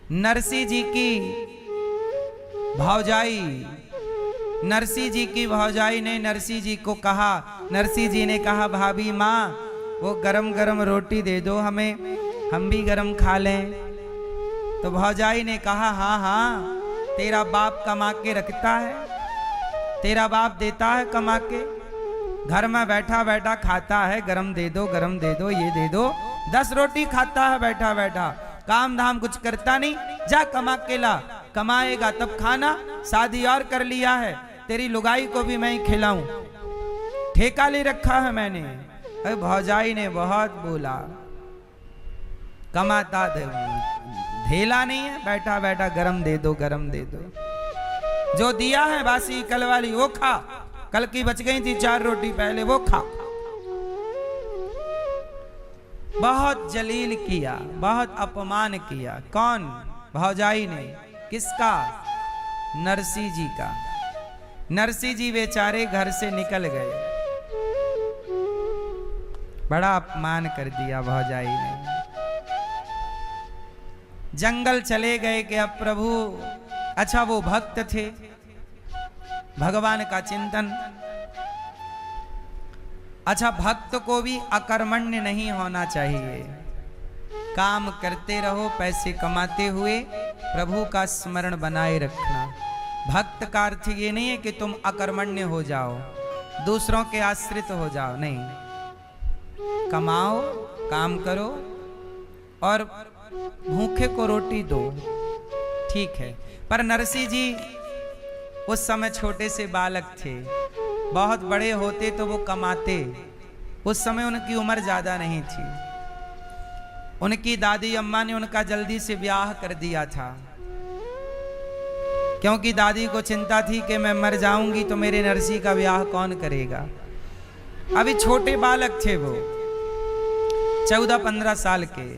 नरसी जी की भौजाई, नरसी जी की भौजाई ने नरसी जी को कहा, नरसी जी ने कहा भाभी माँ वो गरम गरम रोटी दे दो हमें, हम भी गरम खा लें। तो भौजाई ने कहा हाँ हाँ तेरा बाप कमा के रखता है, तेरा बाप देता है कमा के, घर में बैठा बैठा खाता है, गरम दे दो गरम दे दो ये दे दो, 10 रोटी खाता है बैठा बैठा, काम धाम कुछ करता नहीं, जा कमा के ला, कमाएगा तब खाना, शादी और कर लिया है, तेरी लुगाई को भी मैं ही खिलाऊं, ठेका ले रखा है मैंने। अरे भौजाई ने बहुत बोला, कमाता धेला नहीं है, बैठा बैठा गरम दे दो गरम दे दो, जो दिया है बासी कल वाली वो खा, कल की बच गई थी 4 रोटी पहले वो खा। बहुत जलील किया, बहुत अपमान किया। कौन? भौजाई ने। किसका? नरसी जी का। नरसी जी बेचारे घर से निकल गए, बड़ा अपमान कर दिया भौजाई ने। जंगल चले गए कि अब प्रभु, अच्छा वो भक्त थे, भगवान का चिंतन। अच्छा भक्त को भी अकर्मण्य नहीं होना चाहिए, काम करते रहो, पैसे कमाते हुए प्रभु का स्मरण बनाए रखना। भक्त का अर्थ ये नहीं है कि तुम अकर्मण्य हो जाओ, दूसरों के आश्रित हो जाओ, नहीं, कमाओ, काम करो और भूखे को रोटी दो, ठीक है। पर नरसी जी उस समय छोटे से बालक थे, बहुत बड़े होते तो वो कमाते। उस समय उनकी उम्र ज्यादा नहीं थी, उनकी दादी अम्मा ने उनका जल्दी से ब्याह कर दिया था, क्योंकि दादी को चिंता थी कि मैं मर जाऊंगी तो मेरे नरसी का ब्याह कौन करेगा। अभी छोटे बालक थे वो, 14-15 साल के,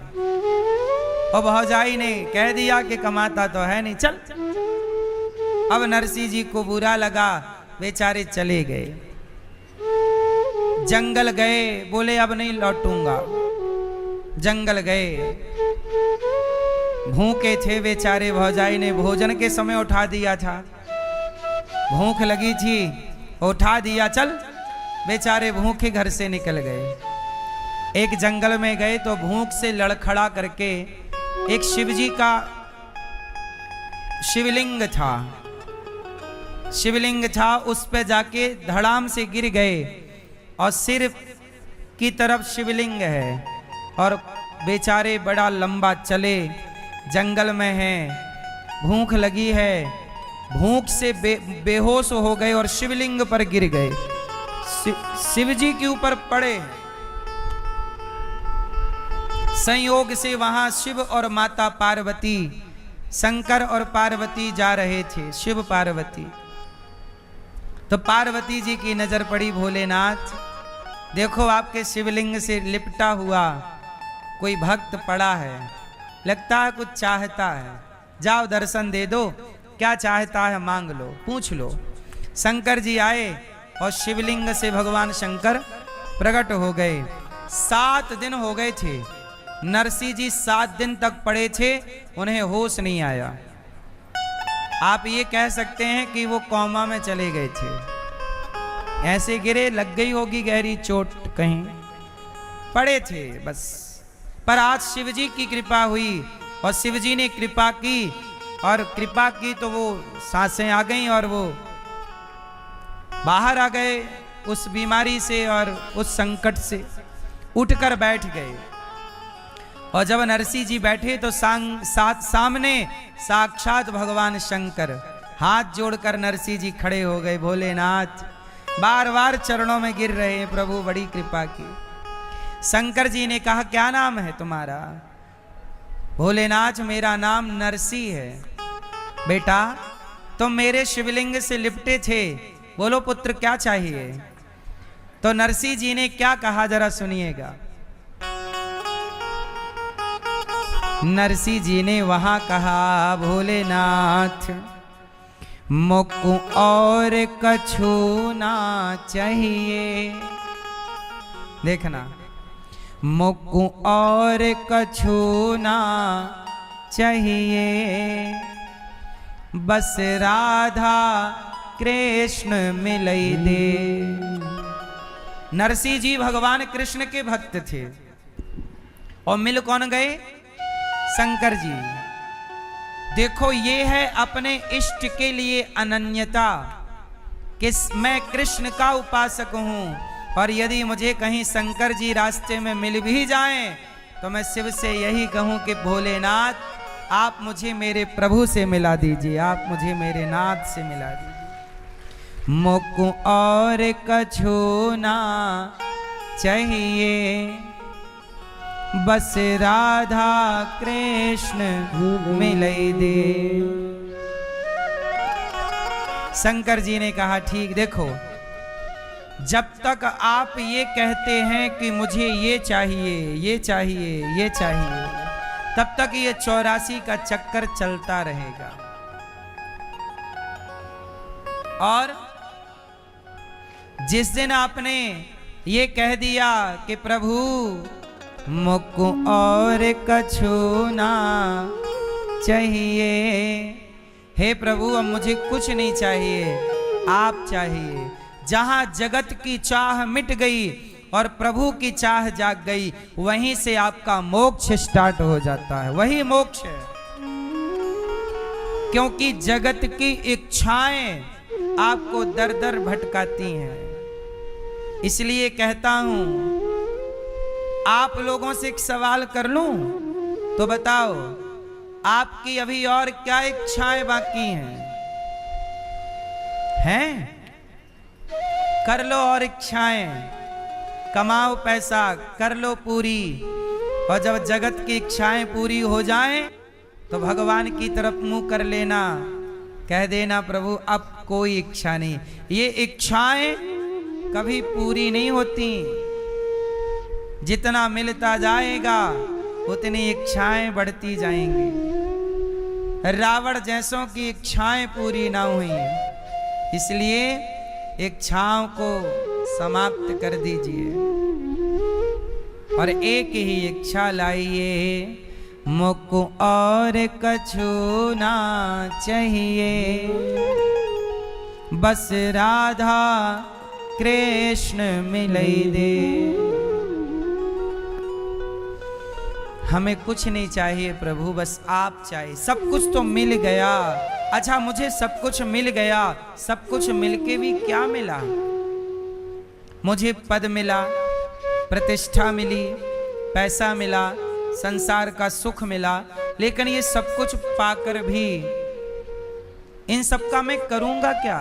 और भौजाई ने कह दिया कि कमाता तो है नहीं, चल। अब नरसी जी को बुरा लगा, बेचारे चले गए, जंगल गए, बोले अब नहीं लौटूंगा। जंगल गए, भूखे थे बेचारे, भौजाई ने भोजन के समय उठा दिया था, भूख लगी थी उठा दिया, चल। बेचारे भूखे घर से निकल गए, एक जंगल में गए तो भूख से लड़खड़ा करके एक शिवजी का शिवलिंग था, शिवलिंग था, उस पे जाके धड़ाम से गिर गए, और सिर की तरफ शिवलिंग है, और बेचारे बड़ा लंबा चले, जंगल में हैं, भूख लगी है, भूख से बेहोश हो गए और शिवलिंग पर गिर गए, शिवजी के ऊपर पड़े। संयोग से वहां शिव और माता पार्वती, शंकर और पार्वती जा रहे थे, शिव पार्वती। तो पार्वती जी की नजर पड़ी, भोलेनाथ देखो आपके शिवलिंग से लिपटा हुआ कोई भक्त पड़ा है, लगता है कुछ चाहता है, जाओ दर्शन दे दो, क्या चाहता है मांग लो, पूछ लो। शंकर जी आए और शिवलिंग से भगवान शंकर प्रकट हो गए। 7 दिन हो गए थे, नरसी जी 7 दिन तक पड़े थे, उन्हें होश नहीं आया। आप ये कह सकते हैं कि वो कोमा में चले गए थे, ऐसे गिरे, लग गई होगी गहरी चोट, कहीं पड़े थे बस। पर आज शिवजी की कृपा हुई, और शिवजी ने कृपा की, और कृपा की तो वो सांसें आ गईं और वो बाहर आ गए उस बीमारी से और उस संकट से, उठकर बैठ गए। और जब नरसी जी बैठे तो सामने साक्षात भगवान शंकर हाथ जोड़कर नरसी जी खड़े हो गए। भोलेनाथ बार बार चरणों में गिर रहे हैं, प्रभु बड़ी कृपा की। शंकर जी ने कहा क्या नाम है तुम्हारा? भोलेनाथ मेरा नाम नरसी है। बेटा तुम मेरे शिवलिंग से लिपटे थे, बोलो पुत्र क्या चाहिए? तो नरसी जी ने क्या कहा जरा सुनिएगा। नरसी जी ने वहां कहा भोलेनाथ मुक्कू और कछु ना चाहिए। देखना, मुक्कू और कछु ना चाहिए, बस राधा कृष्ण मिलई दे। नरसिंह जी भगवान कृष्ण के भक्त थे और मिल कौन गए? शंकर जी। देखो ये है अपने इष्ट के लिए अनन्यता कि मैं कृष्ण का उपासक हूं और यदि मुझे कहीं शंकर जी रास्ते में मिल भी जाएं तो मैं शिव से यही कहूं कि भोलेनाथ आप मुझे मेरे प्रभु से मिला दीजिए, आप मुझे मेरे नाथ से मिला दीजिए। मुझको और कछु ना चाहिए, बस राधा कृष्ण मिलई दे। शंकर जी ने कहा ठीक, देखो जब तक आप ये कहते हैं कि मुझे ये चाहिए, ये चाहिए, ये चाहिए, तब तक ये 84 का चक्कर चलता रहेगा। और जिस दिन आपने ये कह दिया कि प्रभु मुझको और कछु ना चाहिए, हे प्रभु अब मुझे कुछ नहीं चाहिए, आप चाहिए। जहां जगत की चाह मिट गई और प्रभु की चाह जाग गई, वहीं से आपका मोक्ष स्टार्ट हो जाता है, वही मोक्ष है। क्योंकि जगत की इच्छाएं आपको दर दर भटकाती हैं। इसलिए कहता हूं, आप लोगों से एक सवाल कर लूं तो बताओ आपकी अभी और क्या इच्छाएं बाकी हैं? हैं? कर लो और इच्छाएं, कमाओ पैसा, कर लो पूरी। और जब जगत की इच्छाएं पूरी हो जाएं तो भगवान की तरफ मुंह कर लेना, कह देना प्रभु अब कोई इच्छा नहीं। ये इच्छाएं कभी पूरी नहीं होती। जितना मिलता जाएगा उतनी इच्छाएं बढ़ती जाएंगी। रावण जैसों की इच्छाएं पूरी ना हुई, इसलिए इच्छाओं को समाप्त कर दीजिए और एक ही इच्छा लाइए, मुझको और कछु ना चाहिए, बस राधा कृष्ण मिलई दे। हमें कुछ नहीं चाहिए प्रभु, बस आप चाहिए। सब कुछ तो मिल गया। अच्छा मुझे सब कुछ मिल गया, सब कुछ मिलके भी क्या मिला? मुझे पद मिला, प्रतिष्ठा मिली, पैसा मिला, संसार का सुख मिला, लेकिन ये सब कुछ पाकर भी इन सब का मैं करूंगा क्या?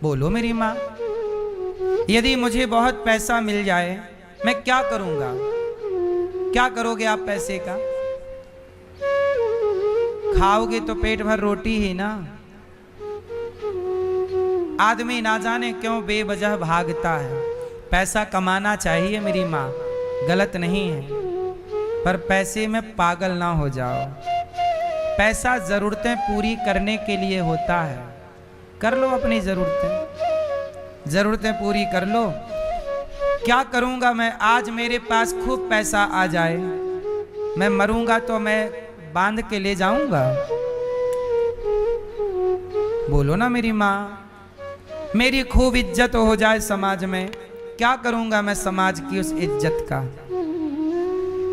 बोलो मेरी माँ। यदि मुझे बहुत पैसा मिल जाए मैं क्या करूंगा? क्या करोगे आप पैसे का? खाओगे तो पेट भर रोटी ही ना। आदमी ना जाने क्यों बेवजह भागता है। पैसा कमाना चाहिए मेरी माँ, गलत नहीं है, पर पैसे में पागल ना हो जाओ। पैसा जरूरतें पूरी करने के लिए होता है। कर लो अपनी जरूरतें पूरी कर लो। क्या करूंगा मैं? आज मेरे पास खूब पैसा आ जाए, मैं मरूंगा तो मैं बांध के ले जाऊंगा? बोलो ना मेरी माँ। मेरी खूब इज्जत हो जाए समाज में, क्या करूंगा मैं समाज की उस इज्जत का?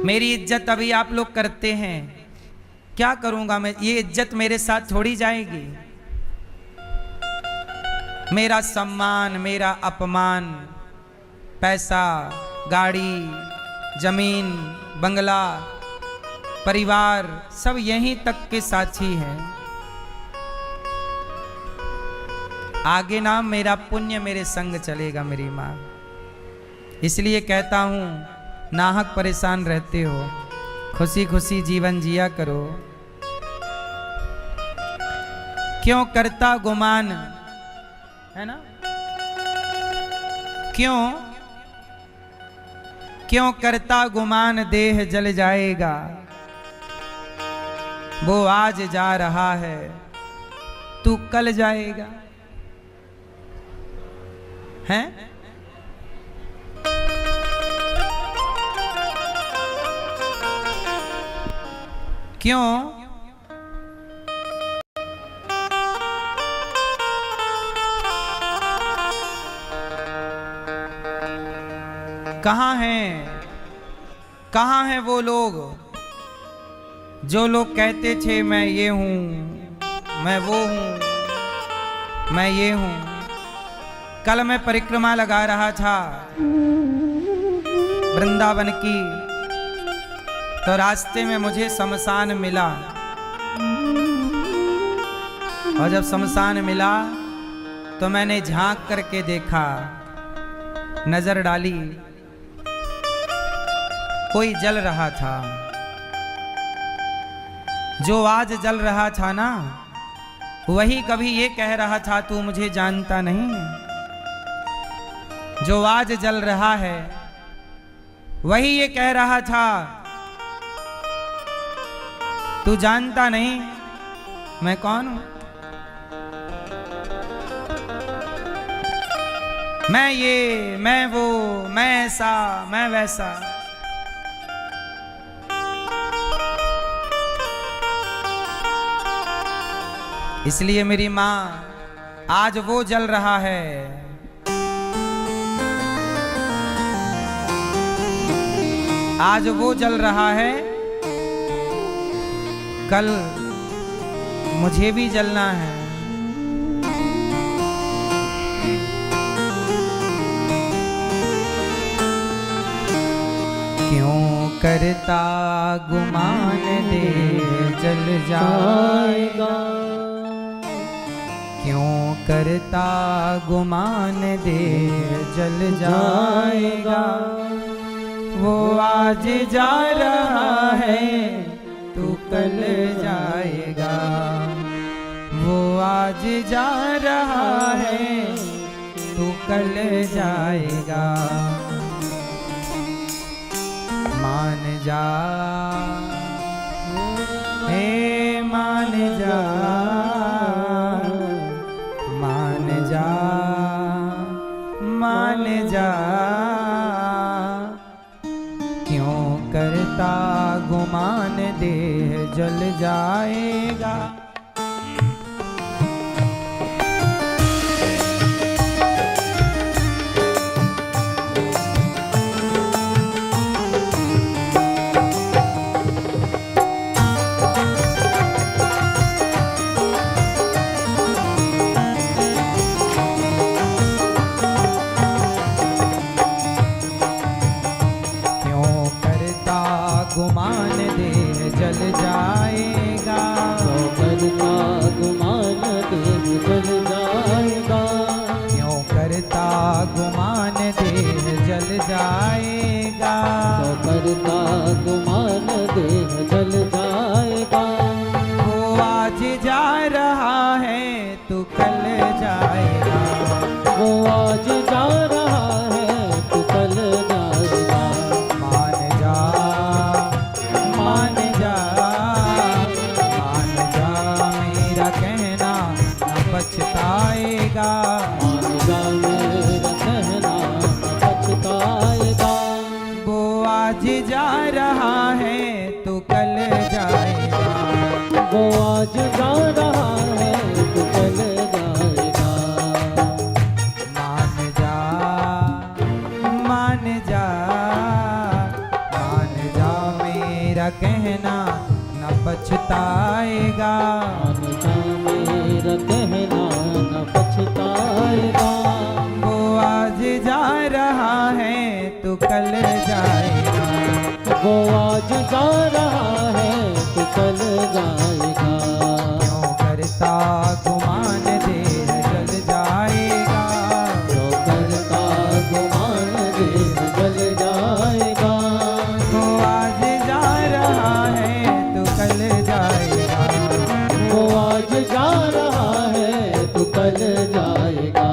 मेरी इज्जत अभी आप लोग करते हैं, क्या करूंगा मैं? ये इज्जत मेरे साथ थोड़ी जाएगी। मेरा सम्मान, मेरा अपमान, पैसा, गाड़ी, जमीन, बंगला, परिवार सब यहीं तक के साथी हैं। आगे ना मेरा पुण्य मेरे संग चलेगा मेरी माँ। इसलिए कहता हूं, नाहक परेशान रहते हो, खुशी खुशी जीवन जिया करो। क्यों करता गुमान, है ना? क्यों करता गुमान देह जल जाएगा, वो आज जा रहा है तू कल जाएगा। हैं? क्यों? कहाँ हैं, कहाँ हैं वो लोग जो लोग कहते थे मैं ये हूं, मैं वो हूं, मैं ये हूं। कल मैं परिक्रमा लगा रहा था वृंदावन की, तो रास्ते में मुझे शमशान मिला, और जब शमशान मिला तो मैंने झांक करके देखा, नजर डाली, कोई जल रहा था। जो आज जल रहा था ना, वही कभी ये कह रहा था तू मुझे जानता नहीं। जो आज जल रहा है वही ये कह रहा था तू जानता नहीं मैं कौन हूं। मैं ये, मैं वो, मैं ऐसा, मैं वैसा। इसलिए मेरी माँ आज वो जल रहा है, आज वो जल रहा है, कल मुझे भी जलना है। क्यों करता गुमान दे जल जाएगा, क्यों करता गुमान दे जल जाएगा। वो आज जा रहा है तू कल जाएगा, वो आज जा रहा है तू कल जाएगा। मान जा हे मान जा, मान जा, मान जा। क्यों करता गुमान देह जल जाएगा। गुमान देह जल जाएगा, क्यों करता गुमान देह जल जाएगा। क्यों करता गुमान देह जल जाएगा, क्यों करता गुमान देह जल जाएगा। वो आज जा रहा है तू कल जाएगा, वो आज जा रहा है तू कल जाएगा। मान जा, मान जा, मान जा, मेरा कहना न पछताएगा। मान जा मेरा कहना न पछताएगा। वो आज जा रहा है तू कल जाएगा, वो आज जा रहा है तू कल जाएगा। मान जा, मान जा, मान जा, मेरा कहना न पछताएगा। मान जा मेरा कहना न पछताएगा। वो आज जा रहा है तू कल जाएगा, वो आज जा रहा है तू कल जाएगा। क्यों करता गुमान देह जल जाएगा, क्यों करता गुमान देह जल जाएगा। वो आज जा रहा है तू कल जाएगा। वो आज जा रहा है तू कल जाएगा।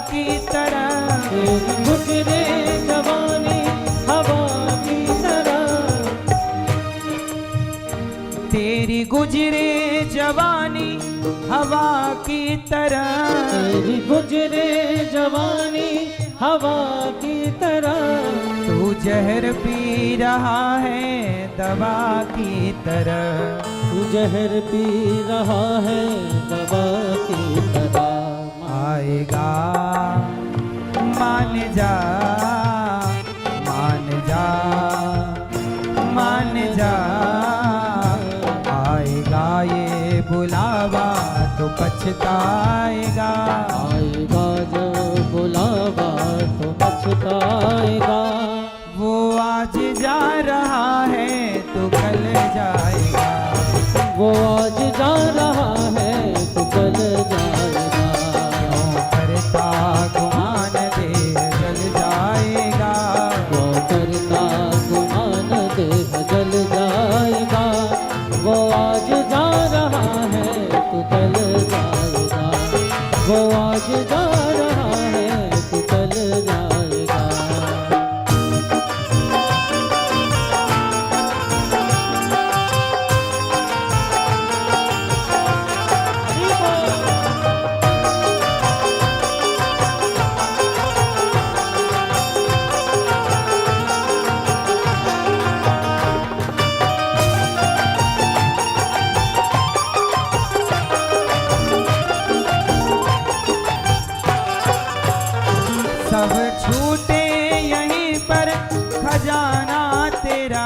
की तरह, तेरी गुजरे जवानी हवा की तरह, तेरी गुजरे जवानी हवा की तरह, तेरी गुजरे जवानी हवा की तरह, तू जहर पी रहा है दवा की तरह, तू जहर पी रहा है दवा की तरह। आएगा मान जा, मान जा, मान जा, आएगा ये बुलावा तो पछताएगा, आएगा जब बुलावा तो पछताएगा, वो आज जा रहा है तो कल जाएगा, वो आज जा रहा है तो कल जाएगा, क्यों करता गुमान देह जल जाएगा, वो करता गुमान देह जल जाएगा, वो आज जा रहा है तो कल जाएगा, वो आज जा रहा है तो कल जाएगा। सब छूटे यहीं पर खजाना तेरा,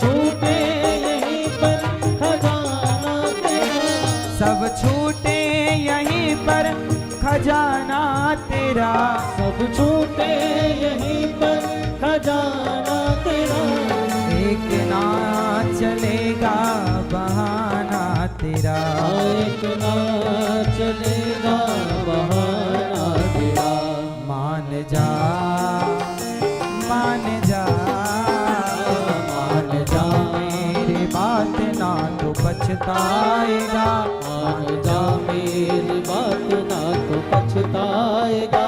छूटे यहीं पर खजाना तेरा, सब छूटे यहीं पर खजाना तेरा, सब छूटे यहीं पर खजाना तेरा, एक ना चलेगा बहाना तेरा, एक ना चलेगा बहाना तेरा, मान जा, मान जा, मान जा मेरी बात ना तो पछताएगा, मान जा मेरी बात ना तो पछताएगा,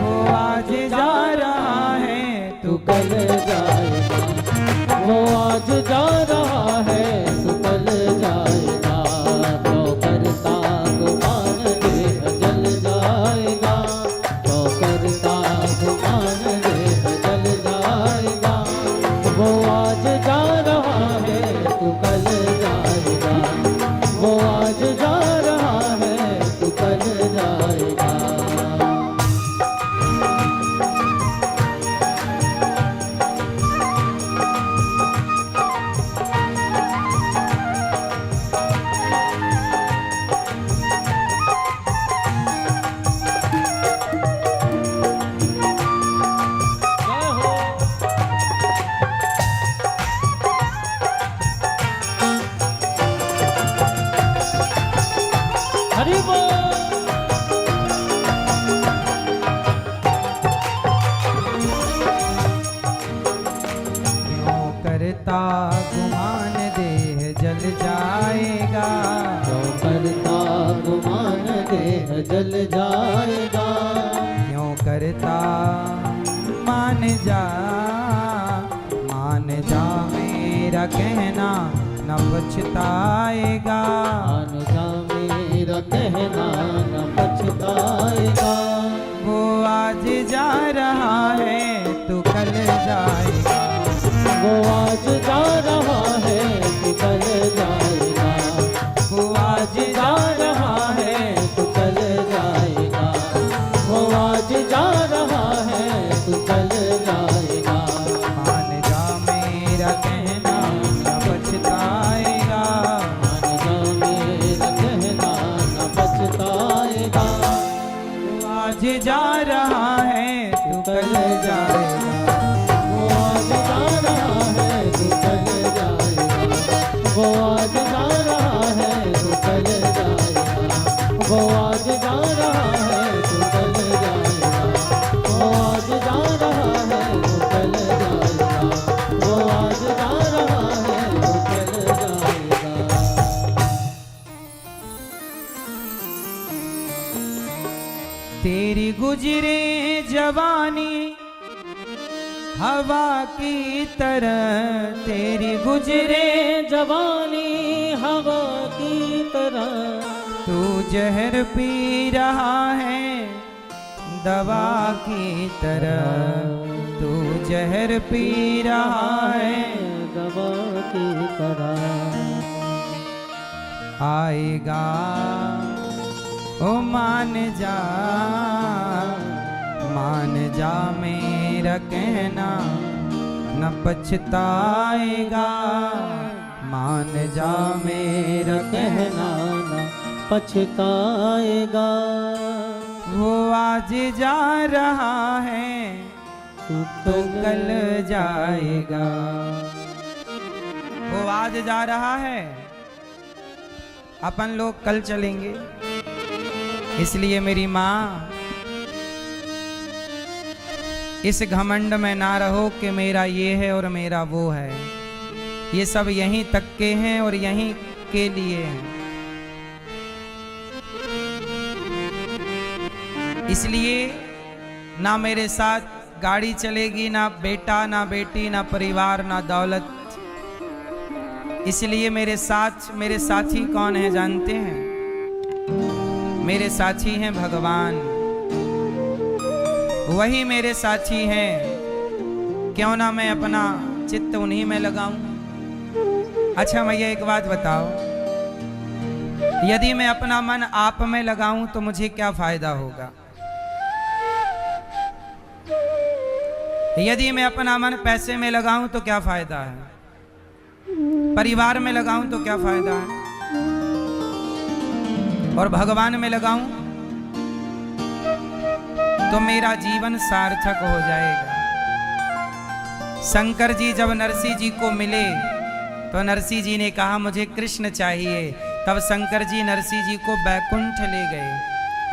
वो आज जा रहा है तू कल जाएगा, वो आज जा रहा है तू कल जाएगा, तो करता गुमान देह जल जाएगा, तो करता गुमान देह जल जाएगा, वो आज जा रहा है तू कल जाएगा, वो आज जा रहा है तू कल जाएगा। हरि बोल। क्यों करता गुमान देह जल जाएगा, क्यों करता गुमान देह जल जाएगा, क्यों करता मान जा, मान जा मेरा कहना न पछताएगा, मान जा मेरा कहना न पछताएगा, वो आज जा रहा है तू कल जाएगा, वो आज जा रहा है तू कल जाएगा, वो आज जा रहा है तू कल जाएगा, वो आज जा रहा है तू कल जाएगा, मान जा मेरा कहना न पछताएगा, मान जा मेरा कहना न पछताएगा, वो आज जा रहा है तू कल जाएगा, वो आज जा रहा है तू कल गुजरे जवानी हवा की तरह, तेरी गुजरे जवानी हवा की तरह, तू जहर पी रहा है दवा की तरह, तू जहर पी रहा है दवा की तरह। आएगा ओ मान जा मेरा कहना, न पछताएगा, मान जा मेरा कहना, न पछताएगा। वो आज जा रहा है तो कल जाएगा, वो आज जा रहा है, अपन लोग कल चलेंगे। इसलिए मेरी माँ, इस घमंड में ना रहो कि मेरा ये है और मेरा वो है। ये सब यहीं तक के हैं और यहीं के लिए हैं। इसलिए ना मेरे साथ गाड़ी चलेगी, ना बेटा, ना बेटी, ना परिवार, ना दौलत। इसलिए मेरे साथी कौन है जानते हैं? मेरे साथी हैं भगवान, वही मेरे साथी हैं। क्यों ना मैं अपना चित्त उन्हीं में लगाऊं। अच्छा भैया एक बात बताओ, यदि मैं अपना मन आप में लगाऊं तो मुझे क्या फायदा होगा? यदि मैं अपना मन पैसे में लगाऊं तो क्या फायदा है? परिवार में लगाऊं तो क्या फायदा है? और भगवान में लगाऊं तो मेरा जीवन सार्थक हो जाएगा। शंकर जी जब नरसिंह जी को मिले तो नरसिंह जी ने कहा मुझे कृष्ण चाहिए। तब शंकर जी नरसिंह जी को बैकुंठ ले गए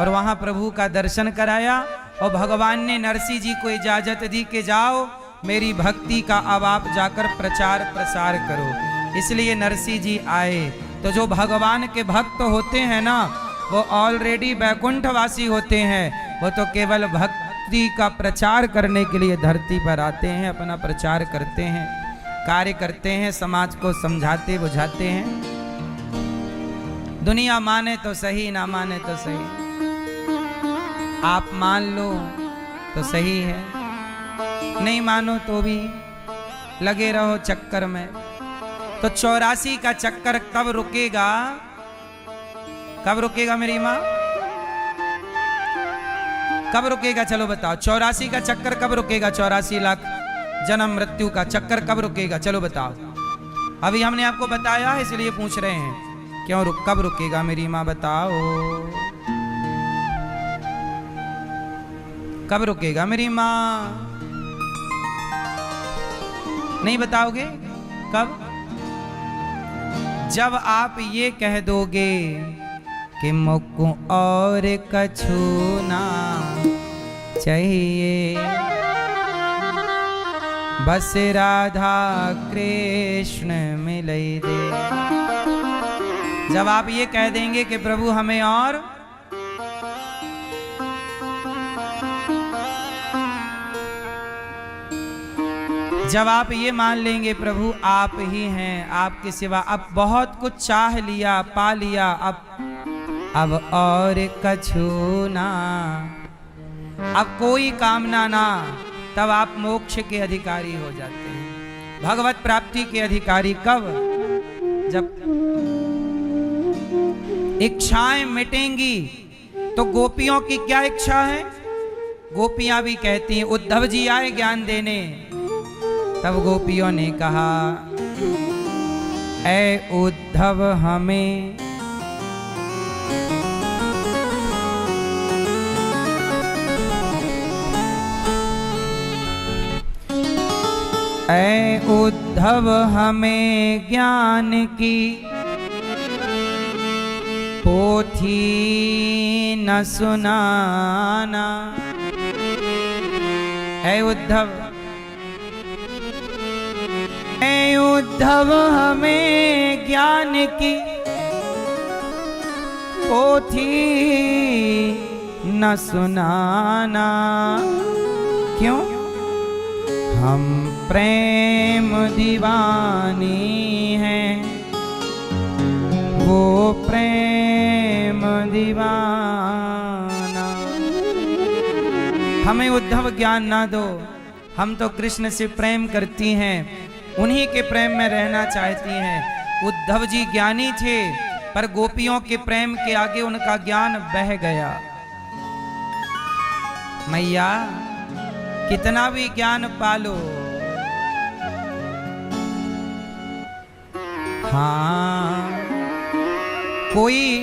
और वहां प्रभु का दर्शन कराया। और भगवान ने नरसिंह जी को इजाजत दी कि जाओ मेरी भक्ति का अब आप जाकर प्रचार प्रसार करो। इसलिए नरसिंह जी आए। तो जो भगवान के भक्त होते हैं ना, वो ऑलरेडी बैकुंठवासी होते हैं। वो तो केवल भक्ति का प्रचार करने के लिए धरती पर आते हैं, अपना प्रचार करते हैं, कार्य करते हैं, समाज को समझाते बुझाते हैं। दुनिया माने तो सही, ना माने तो सही। आप मान लो तो सही है, नहीं मानो तो भी लगे रहो चक्कर में। तो 84 का चक्कर कब रुकेगा? कब रुकेगा मेरी माँ? कब रुकेगा? चलो बताओ, 84 का चक्कर कब रुकेगा? 84 लाख जन्म मृत्यु का चक्कर कब रुकेगा? चलो बताओ। अभी हमने आपको बताया है इसलिए पूछ रहे हैं, क्यों कब रुकेगा मेरी माँ बताओ? कब रुकेगा मेरी माँ? नहीं बताओगे कब? जब आप ये कह दोगे कि मुझको और कछु ना चाहिए, बस राधा कृष्ण मिले दे। जब आप ये कह देंगे कि प्रभु हमें और जब आप ये मान लेंगे प्रभु आप ही हैं, आपके सिवा अब बहुत कुछ चाह लिया, पा लिया, अब और कछु ना, अब कोई कामना ना, तब आप मोक्ष के अधिकारी हो जाते हैं, भगवत प्राप्ति के अधिकारी। कब? जब इच्छाएं मिटेंगी। तो गोपियों की क्या इच्छा है? गोपियां भी कहती हैं, उद्धव जी आए ज्ञान देने। तब गोपियों ने कहा, ऐ उद्धव हमें ऐ उद्धव हमें ज्ञान की पोथी न सुनाना। ऐ उद्धव, ऐ उद्धव हमें ज्ञान की पोथी न सुनाना। क्यों? हम प्रेम दीवानी हैं, वो प्रेम दीवाना। हमें उद्धव ज्ञान ना दो, हम तो कृष्ण से प्रेम करती हैं, उन्हीं के प्रेम में रहना चाहती हैं। उद्धव जी ज्ञानी थे, पर गोपियों के प्रेम के आगे उनका ज्ञान बह गया। मैया कितना भी ज्ञान पालो, हाँ कोई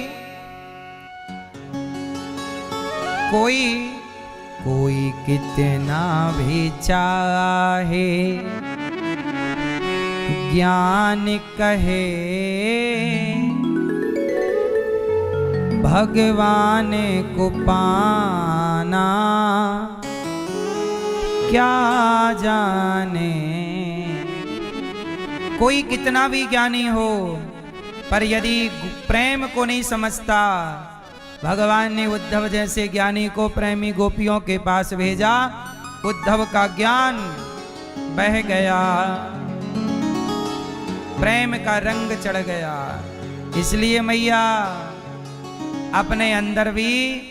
कितना भी चाहे ज्ञान कहे, भगवान को पाना क्या जाने। कोई कितना भी ज्ञानी हो, पर यदि प्रेम को नहीं समझता, भगवान ने उद्धव जैसे ज्ञानी को प्रेमी गोपियों के पास भेजा, उद्धव का ज्ञान बह गया, प्रेम का रंग चढ़ गया। इसलिए मैया अपने अंदर भी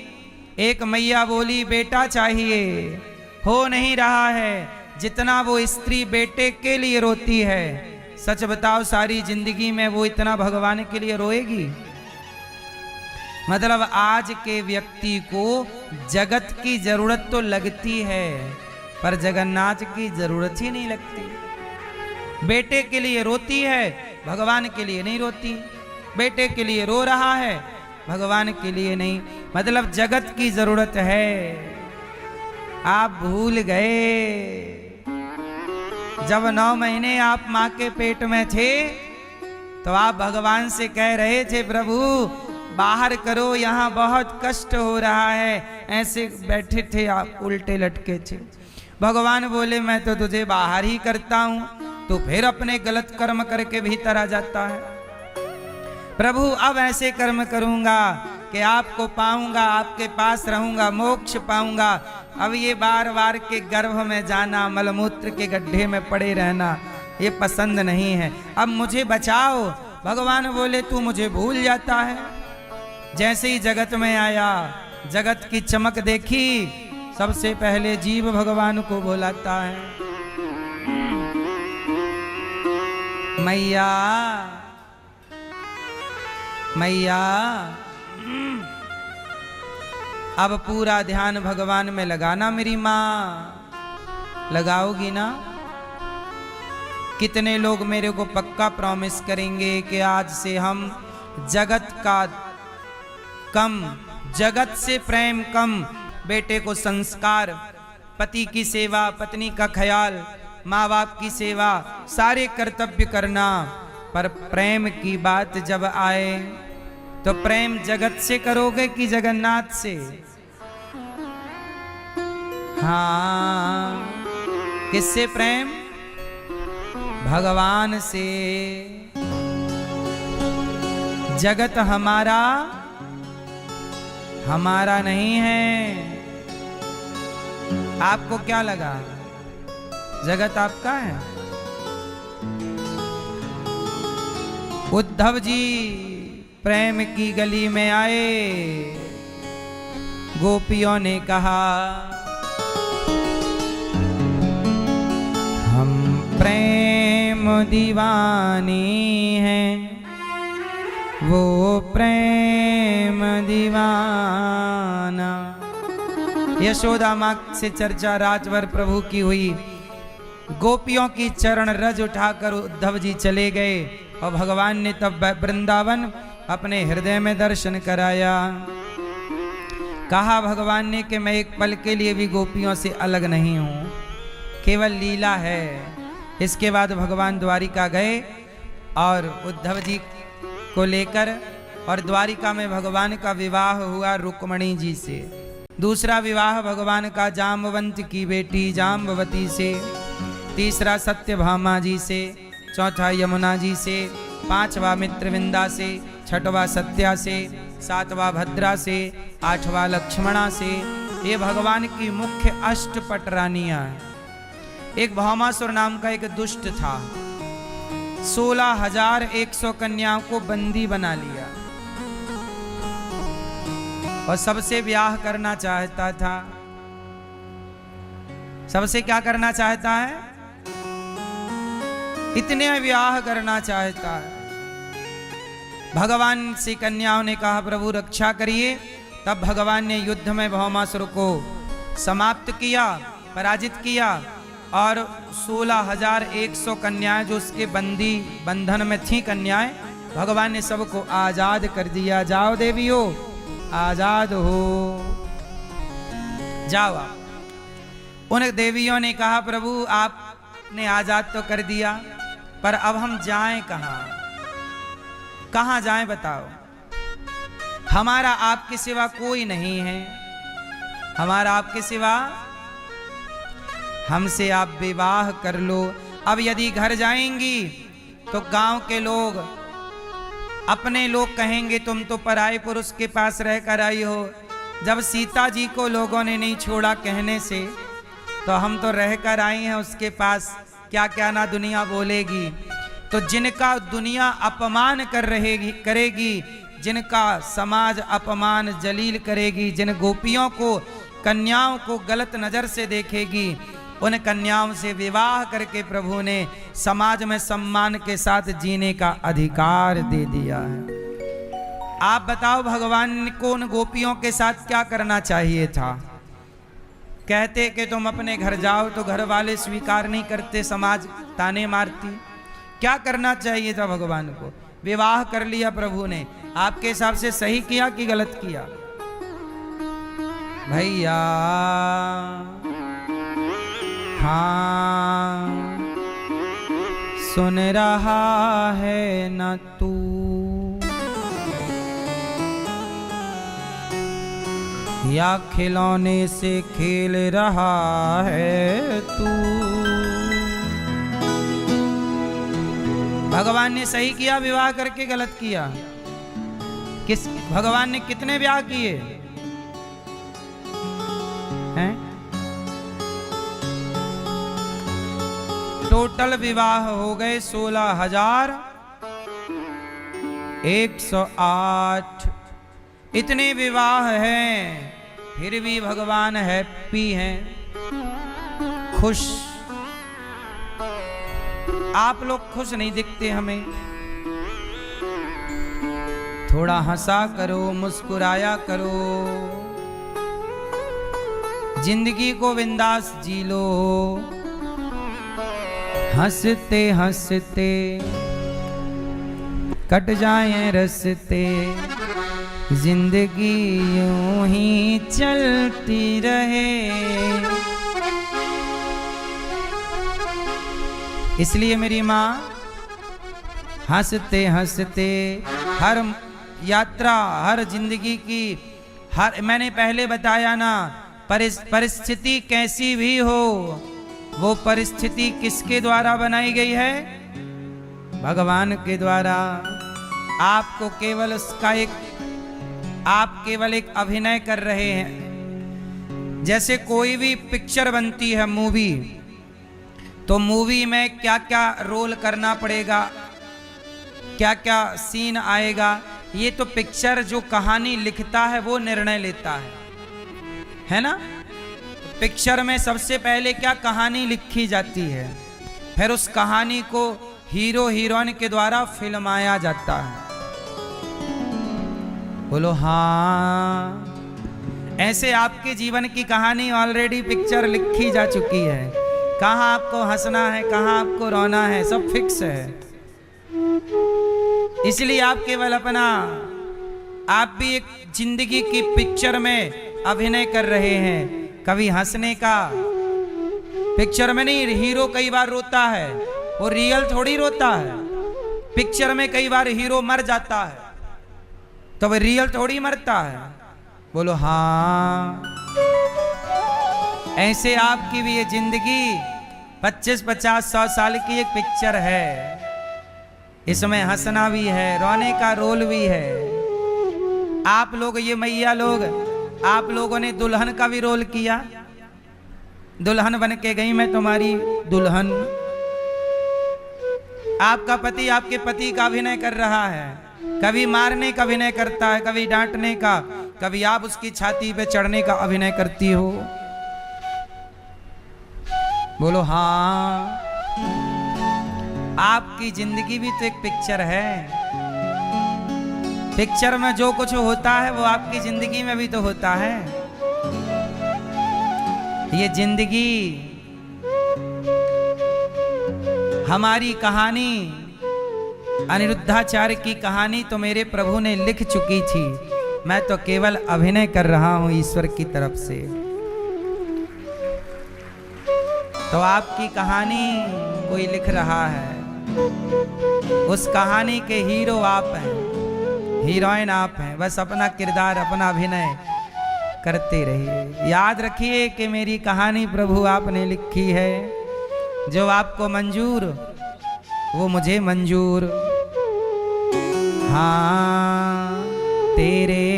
एक मैया बोली, बेटा चाहिए, हो नहीं रहा है जितना वो स्त्री बेटे के लिए रोती है। सच बताओ, सारी जिंदगी में वो इतना भगवान के लिए रोएगी? मतलब आज के व्यक्ति को जगत की जरूरत तो लगती है, पर जगन्नाथ की जरूरत ही नहीं लगती। बेटे के लिए रोती है, भगवान के लिए नहीं रोती। बेटे के लिए रो रहा है, भगवान के लिए नहीं। मतलब जगत की जरूरत है। आप भूल गए, जब 9 महीने आप मां के पेट में थे तो आप भगवान से कह रहे थे, प्रभु बाहर करो, यहाँ बहुत कष्ट हो रहा है। ऐसे बैठे थे आप, उल्टे लटके थे। भगवान बोले, मैं तो तुझे बाहर ही करता हूं, तो फिर अपने गलत कर्म करके भीतर आ जाता है। प्रभु अब ऐसे कर्म करूंगा कि आपको पाऊंगा, आपके पास रहूंगा, मोक्ष पाऊंगा। अब ये बार बार के गर्भ में जाना, मलमूत्र के गड्ढे में पड़े रहना, ये पसंद नहीं है। अब मुझे बचाओ। भगवान बोले, तू मुझे भूल जाता है। जैसे ही जगत में आया, जगत की चमक देखी, सबसे पहले जीव भगवान को बुलाता है, मैया मैया। अब पूरा ध्यान भगवान में लगाना मेरी माँ, लगाओगी ना? कितने लोग मेरे को पक्का प्रॉमिस करेंगे कि आज से हम जगत का कम, जगत से प्रेम कम, बेटे को संस्कार, पति की सेवा, पत्नी का ख्याल, माँ बाप की सेवा, सारे कर्तव्य करना। पर प्रेम की बात जब आए तो प्रेम जगत से करोगे कि जगन्नाथ से? हाँ, किससे प्रेम? भगवान से। जगत हमारा नहीं है। आपको क्या लगा जगत आपका है? उद्धव जी प्रेम की गली में आए, गोपियों ने कहा, हम प्रेम दीवानी हैं, वो प्रेम दीवाना। यशोदा माँ से चर्चा राजवर प्रभु की हुई। गोपियों की चरण रज उठाकर उद्धव जी चले गए और भगवान ने तब वृंदावन अपने हृदय में दर्शन कराया। कहा भगवान ने कि मैं एक पल के लिए भी गोपियों से अलग नहीं हूँ, केवल लीला है। इसके बाद भगवान द्वारिका गए और उद्धव जी को लेकर, और द्वारिका में भगवान का विवाह हुआ रुक्मणी जी से। दूसरा विवाह भगवान का जाम्बवंत की बेटी जाम्बवती से, तीसरा सत्यभामा जी से, चौथा यमुना जी से, पांचवा मित्रविंदा से, छठवा सत्या से, सातवां भद्रा से, आठवां लक्ष्मणा से। ये भगवान की मुख्य अष्टपट रानियां हैं। एक भौमासुर नाम का एक दुष्ट था, 16,100 कन्याओं को बंदी बना लिया और सबसे ब्याह करना चाहता था। सबसे क्या करना चाहता है? इतने ब्याह करना चाहता है। भगवान से कन्याओं ने कहा प्रभु रक्षा करिए। तब भगवान ने युद्ध में भौमासुर को समाप्त किया, पराजित किया और 16,100 कन्याएं जो उसके बंधन में थी कन्याएं, भगवान ने सबको आजाद कर दिया। जाओ देवियों, आजाद हो, जाओ आप। उन देवियों ने कहा प्रभु आपने आजाद तो कर दिया, पर अब हम जाएं कहां? कहां जाएं बताओ? हमारा आपके सिवा कोई नहीं है, हमारा आपके सिवा, हमसे आप विवाह कर लो। अब यदि घर जाएंगी तो गांव के लोग, अपने लोग कहेंगे तुम तो पराये पुरुष के पास रहकर आई हो। जब सीता जी को लोगों ने नहीं छोड़ा कहने से, तो हम तो रहकर आई हैं उसके पास, क्या क्या ना दुनिया बोलेगी। तो जिनका दुनिया अपमान करेगी, जिनका समाज अपमान जलील करेगी, जिन गोपियों को, कन्याओं को गलत नजर से देखेगी, उन कन्याओं से विवाह करके प्रभु ने समाज में सम्मान के साथ जीने का अधिकार दे दिया है। आप बताओ भगवान को उन गोपियों के साथ क्या करना चाहिए था? कहते कि तुम अपने घर जाओ, तो घर वाले स्वीकार नहीं करते, समाज ताने मारती। क्या करना चाहिए था भगवान को? विवाह कर लिया प्रभु ने। आपके हिसाब से सही किया कि गलत किया? भैया हाँ, सुन रहा है न तू, या खिलौने से खेल रहा है तू? भगवान ने सही किया विवाह करके, गलत किया? किस भगवान ने कितने ब्याह किए हैं? टोटल विवाह हो गए 16,108। इतने विवाह हैं, फिर भी भगवान हैप्पी हैं, खुश। आप लोग खुश नहीं दिखते हमें। थोड़ा हंसा करो, मुस्कुराया करो, जिंदगी को बिंदास जी लो। हंसते हंसते कट जाए रस्ते, जिंदगी यूं ही चलती रहे। इसलिए मेरी माँ हंसते हंसते हर यात्रा, हर जिंदगी की, हर, मैंने पहले बताया ना, परिस्थिति कैसी भी हो, वो परिस्थिति किसके द्वारा बनाई गई है? भगवान के द्वारा। आपको केवल उसका आप केवल एक अभिनय कर रहे हैं। जैसे कोई भी पिक्चर बनती है, मूवी, तो मूवी में क्या क्या रोल करना पड़ेगा, क्या क्या सीन आएगा, ये तो पिक्चर जो कहानी लिखता है वो निर्णय लेता है ना? पिक्चर में सबसे पहले क्या कहानी लिखी जाती है, फिर उस कहानी को हीरो हीरोइन के द्वारा फिल्माया जाता है। बोलो हाँ। ऐसे आपके जीवन की कहानी ऑलरेडी पिक्चर लिखी जा चुकी है। कहाँ आपको हंसना है, कहाँ आपको रोना है, सब फिक्स है। इसलिए आप केवल अपना, आप भी एक जिंदगी की पिक्चर में अभिनय कर रहे हैं। कभी हंसने का, पिक्चर में नहीं, हीरो कई बार रोता है, वो रियल थोड़ी रोता है। पिक्चर में कई बार हीरो मर जाता है, तो वो रियल थोड़ी मरता है। बोलो हाँ। ऐसे आपकी भी ये जिंदगी 25, 50, 100 साल की एक पिक्चर है। इसमें हंसना भी है, रोने का रोल भी है। आप लोग, ये मैया लोग, आप लोगों ने दुल्हन का भी रोल किया। दुल्हन बन के गई, मैं तुम्हारी दुल्हन। आपका पति आपके पति का अभिनय कर रहा है, कभी मारने का अभिनय करता है, कभी डांटने का, कभी आप उसकी छाती पे चढ़ने का अभिनय करती हो। बोलो हाँ। आपकी जिंदगी भी तो एक पिक्चर है। पिक्चर में जो कुछ होता है वो आपकी जिंदगी में भी तो होता है। ये जिंदगी, हमारी कहानी, अनिरुद्धाचार्य की कहानी तो मेरे प्रभु ने लिख चुकी थी। मैं तो केवल अभिनय कर रहा हूं ईश्वर की तरफ से। तो आपकी कहानी कोई लिख रहा है, उस कहानी के हीरो आप हैं, हीरोइन आप हैं। बस अपना किरदार, अपना अभिनय करते रहिए। याद रखिए कि मेरी कहानी प्रभु आपने लिखी है। जो आपको मंजूर वो मुझे मंजूर। हाँ, तेरे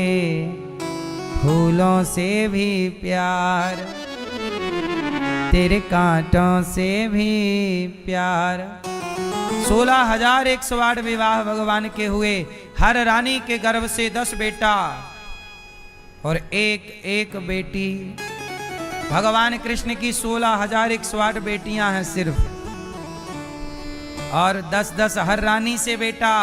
फूलों से भी प्यार, तेरे कांटों से भी प्यार। 16,108 विवाह भगवान के हुए। हर रानी के गर्भ से 10 बेटा और एक एक बेटी। भगवान कृष्ण की 16,108 बेटियां हैं सिर्फ, और 10-10 हर रानी से बेटा।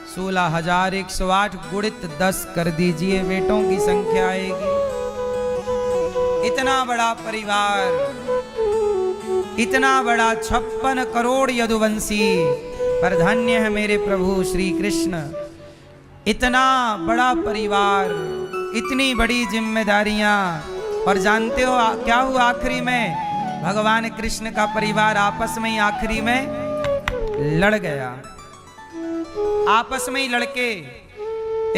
16,108 गुणित 10 कर दीजिए, बेटों की संख्या आएगी। इतना बड़ा परिवार, इतना बड़ा 56 करोड़ यदुवंशी। पर धन्य है मेरे प्रभु श्री कृष्ण। इतना बड़ा परिवार, इतनी बड़ी जिम्मेदारियां। और जानते हो क्या हुआ आखिरी में? भगवान कृष्ण का परिवार आपस में ही आखिरी में लड़ गया। आपस में ही लड़के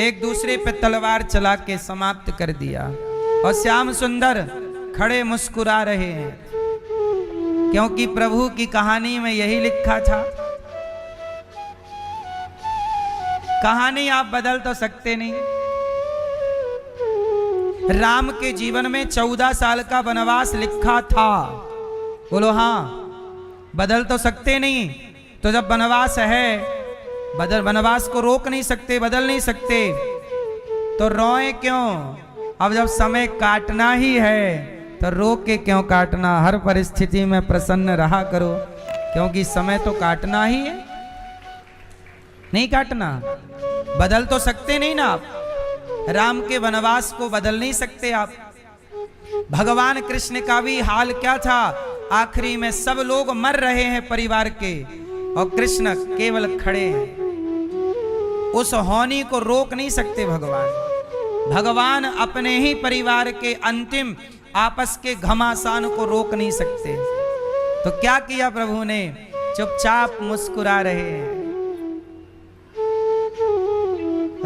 एक दूसरे पे तलवार चला के समाप्त कर दिया। और श्याम सुंदर खड़े मुस्कुरा रहे हैं, क्योंकि प्रभु की कहानी में यही लिखा था। कहानी आप बदल तो सकते नहीं। राम के जीवन में 14 साल का वनवास लिखा था। बोलो हाँ। बदल तो सकते नहीं। तो जब वनवास है, वनवास को रोक नहीं सकते, बदल नहीं सकते, तो रोए क्यों? अब जब समय काटना ही है तो रोक के क्यों काटना? हर परिस्थिति में प्रसन्न रहा करो, क्योंकि समय तो काटना ही है, नहीं काटना। बदल तो सकते नहीं ना आप। राम के वनवास को बदल नहीं सकते आप। भगवान कृष्ण का भी हाल क्या था? आखिरी में सब लोग मर रहे हैं परिवार के, और कृष्ण केवल खड़े हैं। उस होनी को रोक नहीं सकते भगवान। भगवान अपने ही परिवार के अंतिम आपस के घमासान को रोक नहीं सकते। तो क्या किया प्रभु ने? चुपचाप मुस्कुरा रहे हैं।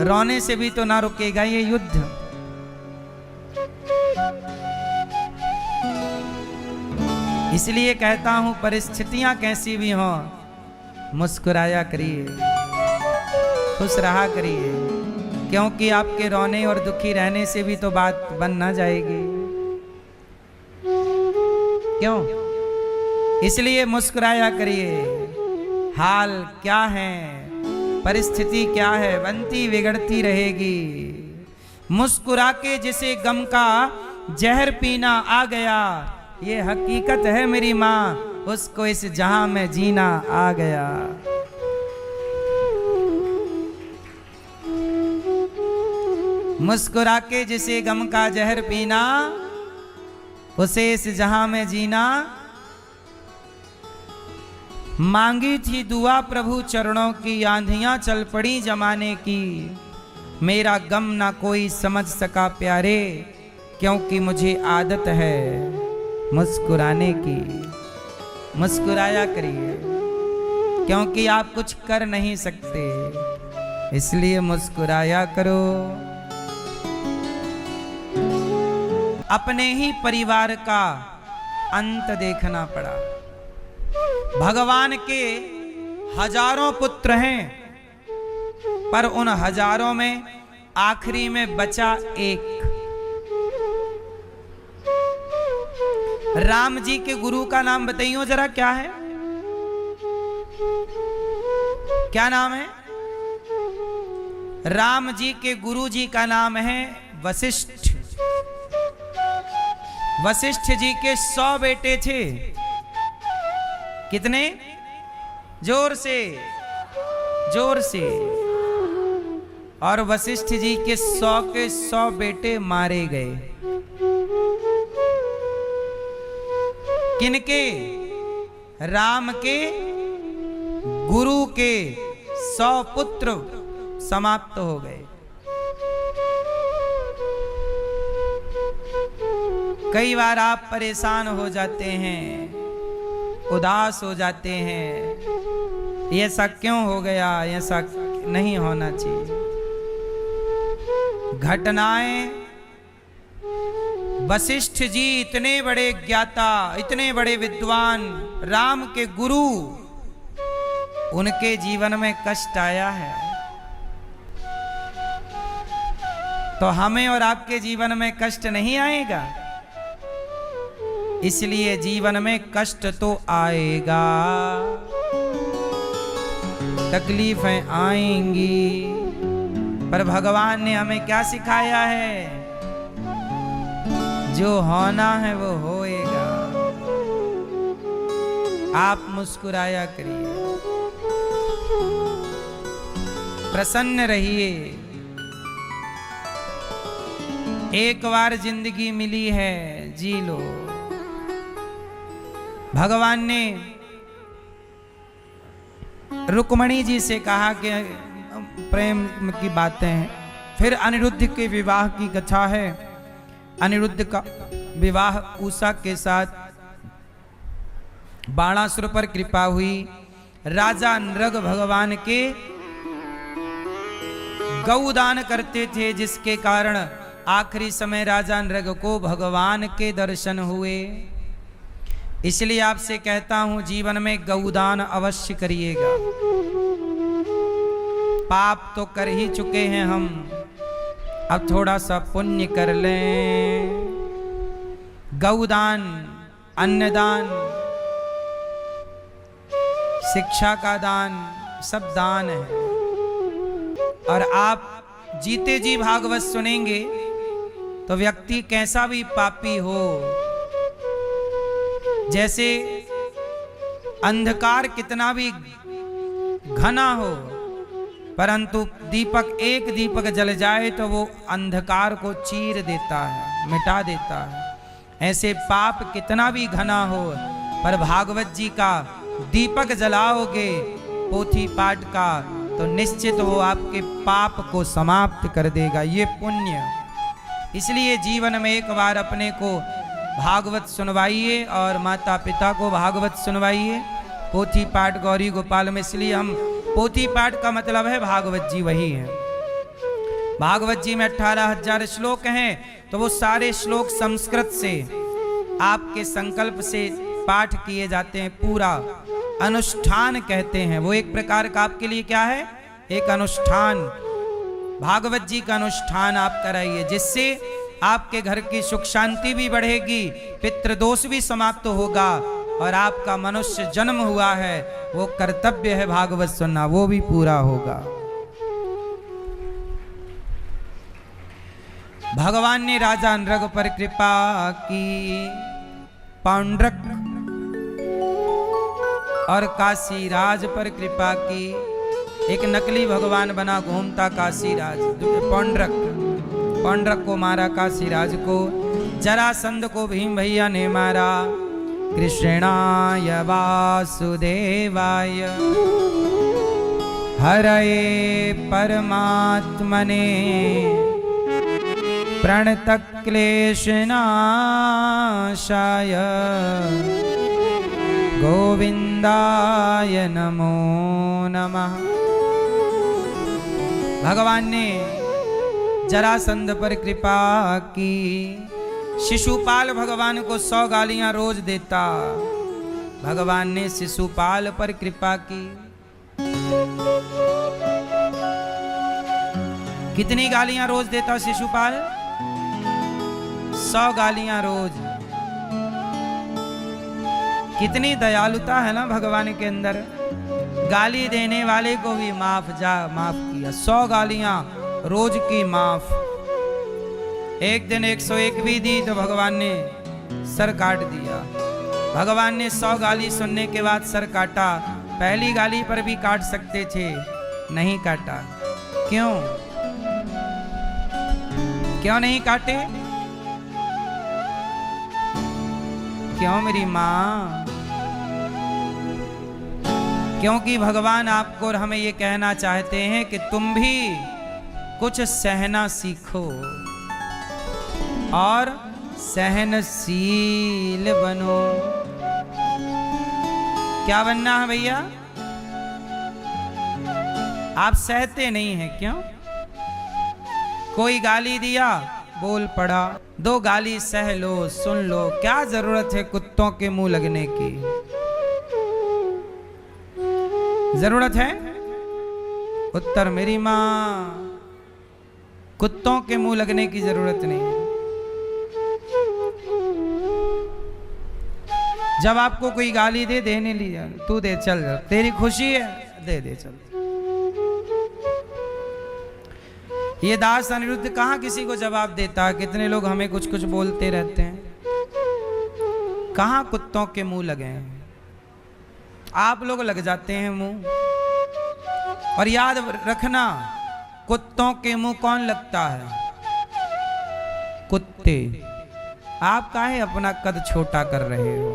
रोने से भी तो ना रुकेगा ये युद्ध। इसलिए कहता हूं, परिस्थितियां कैसी भी हों, मुस्कुराया करिए, खुश रहा करिए, क्योंकि आपके रोने और दुखी रहने से भी तो बात बन ना जाएगी। क्यों? इसलिए मुस्कुराया करिए। हाल क्या है, परिस्थिति क्या है, बनती बिगड़ती रहेगी। मुस्कुरा के जिसे गम का जहर पीना आ गया, ये हकीकत है मेरी माँ, उसको इस जहां में जीना आ गया। मुस्कुरा के जिसे गम का जहर पीना, उसे इस जहां में जीना। मांगी थी दुआ प्रभु चरणों की, आंधियां चल पड़ी जमाने की। मेरा गम ना कोई समझ सका प्यारे, क्योंकि मुझे आदत है मुस्कुराने की। मुस्कुराया करिए, क्योंकि आप कुछ कर नहीं सकते, इसलिए मुस्कुराया करो। अपने ही परिवार का अंत देखना पड़ा। भगवान के हजारों पुत्र हैं, पर उन हजारों में आखिरी में बचा एक। राम जी के गुरु का नाम बताइयो जरा, क्या है? क्या नाम है? राम जी के गुरु जी का नाम है वशिष्ठ। वशिष्ठ जी के 100 बेटे थे। कितने? जोर से, जोर से। और वशिष्ठ जी के 100 के 100 बेटे मारे गए। किनके? राम के गुरु के 100 पुत्र समाप्त हो गए। कई बार आप परेशान हो जाते हैं, उदास हो जाते हैं, ये ऐसा क्यों हो गया, ऐसा नहीं होना चाहिए। घटनाएं, वशिष्ठ जी इतने बड़े ज्ञाता, इतने बड़े विद्वान, राम के गुरु, उनके जीवन में कष्ट आया है, तो हमें और आपके जीवन में कष्ट नहीं आएगा? इसलिए जीवन में कष्ट तो आएगा, तकलीफें आएंगी, पर भगवान ने हमें क्या सिखाया है? जो होना है वो होएगा। आप मुस्कुराया करिए, प्रसन्न रहिए। एक बार जिंदगी मिली है, जी लो। भगवान ने रुक्मणी जी से कहा कि प्रेम की बातें हैं। फिर अनिरुद्ध के विवाह की कथा है। अनिरुद्ध का विवाह उषा के साथ बाणासुर पर कृपा हुई। राजा नृग भगवान के गौदान करते थे, जिसके कारण आखिरी समय राजा नृग को भगवान के दर्शन हुए। इसलिए आपसे कहता हूं, जीवन में गौदान अवश्य करिएगा। पाप तो कर ही चुके हैं हम, अब थोड़ा सा पुण्य कर लें। गौदान, अन्नदान, शिक्षा का दान, सब दान है। और आप जीते जी भागवत सुनेंगे तो व्यक्ति कैसा भी पापी हो, जैसे अंधकार कितना भी घना हो, परंतु दीपक, एक दीपक जल जाए तो वो अंधकार को चीर देता है, मिटा देता है। ऐसे पाप कितना भी घना हो, पर भागवत जी का दीपक जलाओगे पोथी पाठ का, तो निश्चित वो आपके पाप को समाप्त कर देगा। ये पुण्य। इसलिए जीवन में एक बार अपने को भागवत सुनवाइए और माता पिता को भागवत सुनवाइए। पोथी पाठ गौरी गोपाल में, इसलिए हम पोथी पाठ का मतलब है भागवत जी वही है। भागवत जी में 18,000 श्लोक हैं, तो वो सारे श्लोक संस्कृत से आपके संकल्प से पाठ किए जाते हैं। पूरा अनुष्ठान कहते हैं वो, एक प्रकार का आपके लिए क्या है? एक अनुष्ठान। भागवत जी का अनुष्ठान आप कराइए, जिससे आपके घर की सुख शांति भी बढ़ेगी, पितृदोष भी समाप्त होगा, और आपका मनुष्य जन्म हुआ है, वो कर्तव्य है भागवत सुनना, वो भी पूरा होगा। भगवान ने राजा नृग पर कृपा की। पौंड्रक और काशीराज पर कृपा की। एक नकली भगवान बना घूमता काशीराज, पौंड्रक। पौंड्रक को मारा काशीराज को। जरासंध को भीम भैया ने मारा। कृष्णाय वासुदेवाय हरये परमात्मने प्रणतक्लेशनाशाय गोविंदाय नमो नमः। भगवान ने जरासंध पर कृपा की। शिशुपाल भगवान को 100 गालियां रोज देता, भगवान ने शिशुपाल पर कृपा की। कितनी गालियां रोज देता शिशुपाल? 100 गालियां रोज। कितनी दयालुता है ना भगवान के अंदर। गाली देने वाले को भी माफ किया। 100 गालियां रोज की माफ। एक दिन 101 भी दी तो भगवान ने सर काट दिया। भगवान ने 100 गाली सुनने के बाद सर काटा। पहली गाली पर भी काट सकते थे, नहीं काटा। क्यों? क्यों नहीं काटे? क्यों मेरी मां? क्योंकि भगवान आपको और हमें ये कहना चाहते हैं कि तुम भी कुछ सहना सीखो और सहनशील बनो। क्या बनना है भैया? आप सहते नहीं हैं क्यों? कोई गाली दिया, बोल पड़ा। 2 गाली सह लो, सुन लो। क्या जरूरत है कुत्तों के मुंह लगने की? जरूरत है? उत्तर मेरी मां, कुत्तों के मुंह लगने की जरूरत नहीं है। जब आपको कोई गाली दे, देने लिया, तू दे, चल, तेरी खुशी है, दे दे, चल। ये दास अनिरुद्ध कहाँ किसी को जवाब देता? कितने लोग हमें कुछ कुछ बोलते रहते हैं। कहाँ कुत्तों के मुंह लगे हैं? आप लोग लग जाते हैं मुंह। और याद रखना, कुत्तों के मुंह कौन लगता है? कुत्ते। आप काहे अपना कद छोटा कर रहे हो?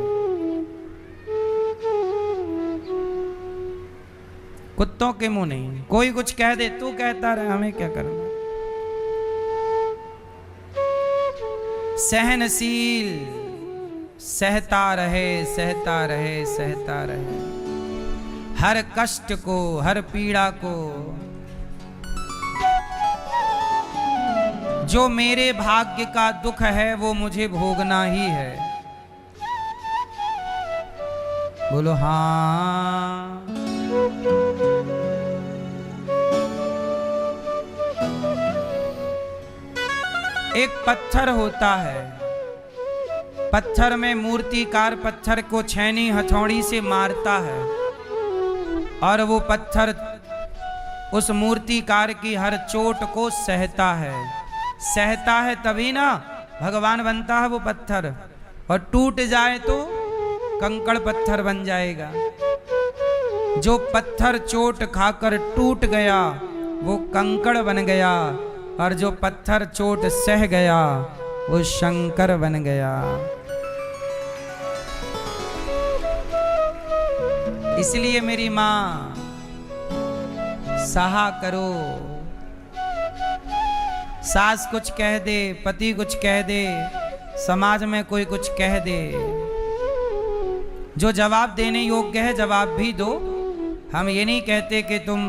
कुत्तों के मुंह नहीं। कोई कुछ कह दे, तू कहता रहे, हमें क्या करना। सहनशील, सहता रहे, सहता रहे, सहता रहे। हर कष्ट को, हर पीड़ा को। जो मेरे भाग्य का दुख है वो मुझे भोगना ही है। बोलो हाँ। एक पत्थर होता है। पत्थर में मूर्तिकार पत्थर को छैनी हथौड़ी से मारता है और वो पत्थर उस मूर्तिकार की हर चोट को सहता है। सहता है तभी ना भगवान बनता है वो पत्थर। और टूट जाए तो कंकड़ पत्थर बन जाएगा। जो पत्थर चोट खाकर टूट गया वो कंकड़ बन गया, और जो पत्थर चोट सह गया वो शंकर बन गया। इसलिए मेरी मां, सहा करो। सास कुछ कह दे, पति कुछ कह दे, समाज में कोई कुछ कह दे, जो जवाब देने योग्य है जवाब भी दो। हम ये नहीं कहते कि तुम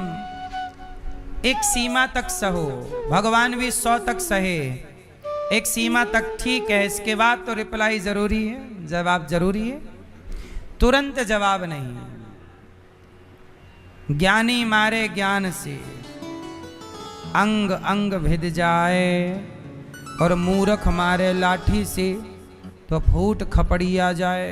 एक सीमा तक सहो। भगवान भी 100 तक सहे। एक सीमा तक ठीक है, इसके बाद तो रिप्लाई जरूरी है, जवाब जरूरी है। तुरंत जवाब नहीं। ज्ञानी मारे ज्ञान से अंग अंग भिद जाए, और मूर्ख मारे लाठी से तो फूट खपड़िया जाए।